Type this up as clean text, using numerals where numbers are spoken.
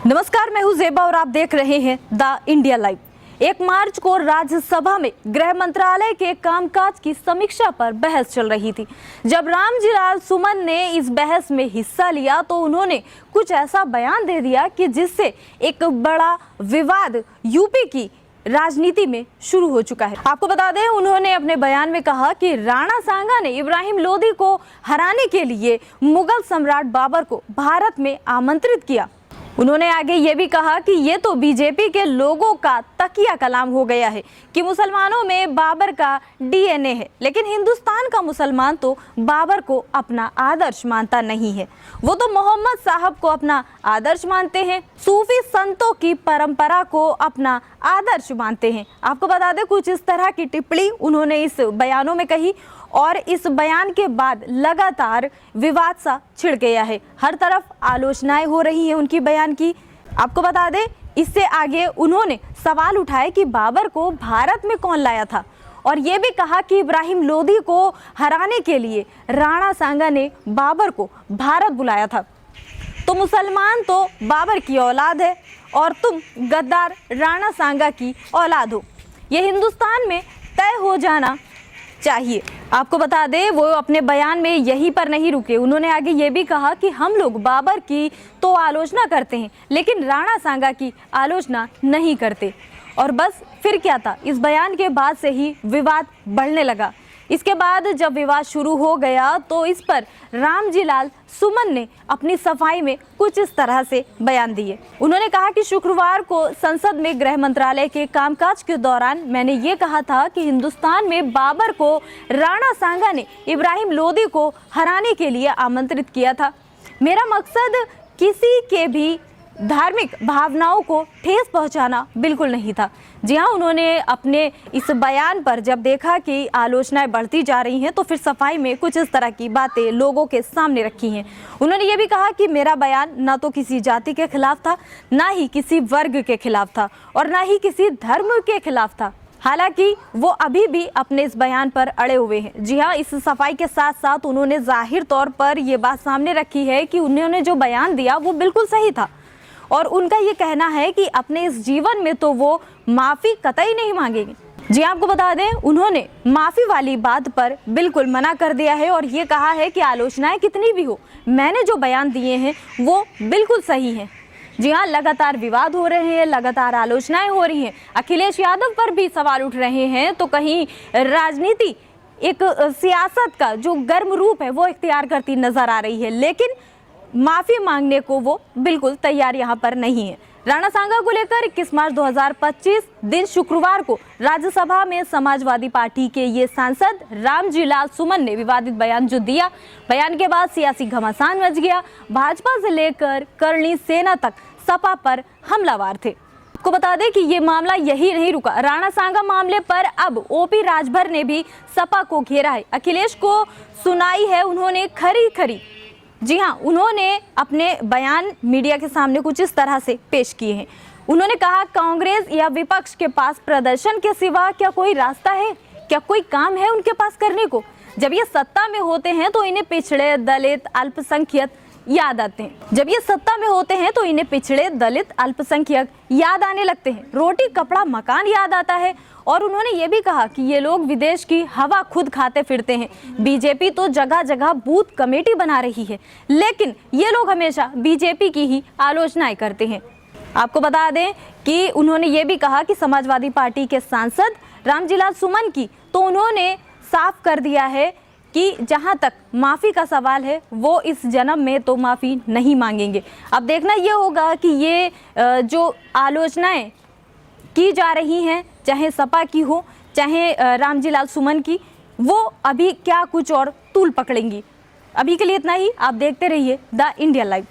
नमस्कार, मैं हूं जेबा और आप देख रहे हैं द इंडिया लाइव। 1 मार्च को राज्यसभा में गृह मंत्रालय के कामकाज की समीक्षा पर बहस चल रही थी। जब रामजीलाल सुमन ने इस बहस में हिस्सा लिया तो उन्होंने कुछ ऐसा बयान दे दिया कि जिससे एक बड़ा विवाद यूपी की राजनीति में शुरू हो चुका है। आपको बता दें, उन्होंने अपने बयान में कहा कि राणा सांगा ने इब्राहिम लोदी को हराने के लिए मुगल सम्राट बाबर को भारत में आमंत्रित किया। उन्होंने आगे ये भी कहा कि ये तो बीजेपी के लोगों का तकिया कलाम हो गया है कि मुसलमानों में बाबर का डीएनए है, लेकिन हिंदुस्तान का मुसलमान तो बाबर को अपना आदर्श मानता नहीं है। वो तो मोहम्मद साहब को अपना आदर्श मानते हैं, सूफी संतों की परंपरा को अपना आदर्श मानते हैं। आपको बता दें, कुछ इस तरह की टिप्पणी उन्होंने इस बयानों में कही और इस बयान के बाद लगातार विवाद सा छिड़ गया है। हर तरफ आलोचनाएं हो रही हैं उनकी बयान की। आपको बता दें, इससे आगे उन्होंने सवाल उठाए कि बाबर को भारत में कौन लाया था और ये भी कहा कि इब्राहिम लोदी को हराने के लिए राणा सांगा ने बाबर को भारत बुलाया था। तो मुसलमान तो बाबर की औलाद है और तुम गद्दार राणा सांगा की औलाद हो, ये हिंदुस्तान में तय हो जाना चाहिए। आपको बता दें, वो अपने बयान में यहीं पर नहीं रुके। उन्होंने आगे ये भी कहा कि हम लोग बाबर की तो आलोचना करते हैं लेकिन राणा सांगा की आलोचना नहीं करते। और बस फिर क्या था, इस बयान के बाद से ही विवाद बढ़ने लगा। इसके बाद जब विवाद शुरू हो गया तो इस पर रामजीलाल सुमन ने अपनी सफाई में कुछ इस तरह से बयान दिए। उन्होंने कहा कि शुक्रवार को संसद में गृह मंत्रालय के कामकाज के दौरान मैंने ये कहा था कि हिंदुस्तान में बाबर को राणा सांगा ने इब्राहिम लोदी को हराने के लिए आमंत्रित किया था। मेरा मकसद किसी के भी धार्मिक भावनाओं को ठेस पहुंचाना बिल्कुल नहीं था। जी हाँ, उन्होंने अपने इस बयान पर जब देखा कि आलोचनाएं बढ़ती जा रही हैं तो फिर सफाई में कुछ इस तरह की बातें लोगों के सामने रखी हैं। उन्होंने ये भी कहा कि मेरा बयान ना तो किसी जाति के खिलाफ था, ना ही किसी वर्ग के खिलाफ था और ना ही किसी धर्म के खिलाफ था। हालांकि वो अभी भी अपने इस बयान पर अड़े हुए हैं। जी हाँ, इस सफाई के साथ साथ उन्होंने जाहिर तौर पर ये बात सामने रखी है कि उन्होंने जो बयान दिया वो बिल्कुल सही था और उनका ये कहना है कि अपने इस जीवन में तो वो माफ़ी कतई नहीं मांगेंगे। जी आपको बता दें, उन्होंने माफ़ी वाली बात पर बिल्कुल मना कर दिया है और ये कहा है कि आलोचनाएं कितनी भी हो, मैंने जो बयान दिए हैं वो बिल्कुल सही हैं। जी हाँ, लगातार विवाद हो रहे हैं, लगातार आलोचनाएं हो रही हैं। अखिलेश यादव पर भी सवाल उठ रहे हैं तो कहीं राजनीति एक सियासत का जो गर्म रूप है वो इख्तियार करती नजर आ रही है, लेकिन माफ़ी मांगने को वो बिल्कुल तैयार यहाँ पर नहीं है। राणा सांगा को लेकर 21 मार्च 2025 दिन शुक्रवार को राज्यसभा में समाजवादी पार्टी के ये सांसद रामजीलाल सुमन ने विवादित बयान जो दिया, बयान के बाद सियासी घमासान मच गया। भाजपा से लेकर करणी सेना तक सपा पर हमलावर थे। आपको बता दें कि ये मामला यही नहीं रुका। राणा सांगा मामले पर अब ओपी राजभर ने भी सपा को घेरा है। अखिलेश को सुनाई है उन्होंने खरी। जी हाँ, उन्होंने अपने बयान मीडिया के सामने कुछ इस तरह से पेश किए हैं। उन्होंने कहा, कांग्रेस या विपक्ष के पास प्रदर्शन के सिवा क्या कोई रास्ता है, क्या कोई काम है उनके पास करने को? जब ये सत्ता में होते हैं तो इन्हें पिछड़े, दलित, अल्पसंख्यक याद आते हैं। जब ये सत्ता में होते हैं तो इन्हें पिछड़े, दलित, अल्पसंख्यक याद आने लगते हैं, रोटी कपड़ा मकान याद आता है। और उन्होंने ये भी कहा कि ये लोग विदेश की हवा खुद खाते फिरते हैं। बीजेपी तो जगह जगह बूथ कमेटी बना रही है, लेकिन ये लोग हमेशा बीजेपी की ही आलोचनाएं करते हैं। आपको बता दें कि उन्होंने ये भी कहा कि समाजवादी पार्टी के सांसद रामजीलाल सुमन की तो उन्होंने साफ कर दिया है कि जहां तक माफ़ी का सवाल है वो इस जन्म में तो माफ़ी नहीं मांगेंगे। अब देखना ये होगा कि ये जो आलोचनाएं की जा रही हैं, चाहे सपा की हो चाहे रामजीलाल सुमन की, वो अभी क्या कुछ और तूल पकड़ेंगी। अभी के लिए इतना ही। आप देखते रहिए द इंडिया लाइव।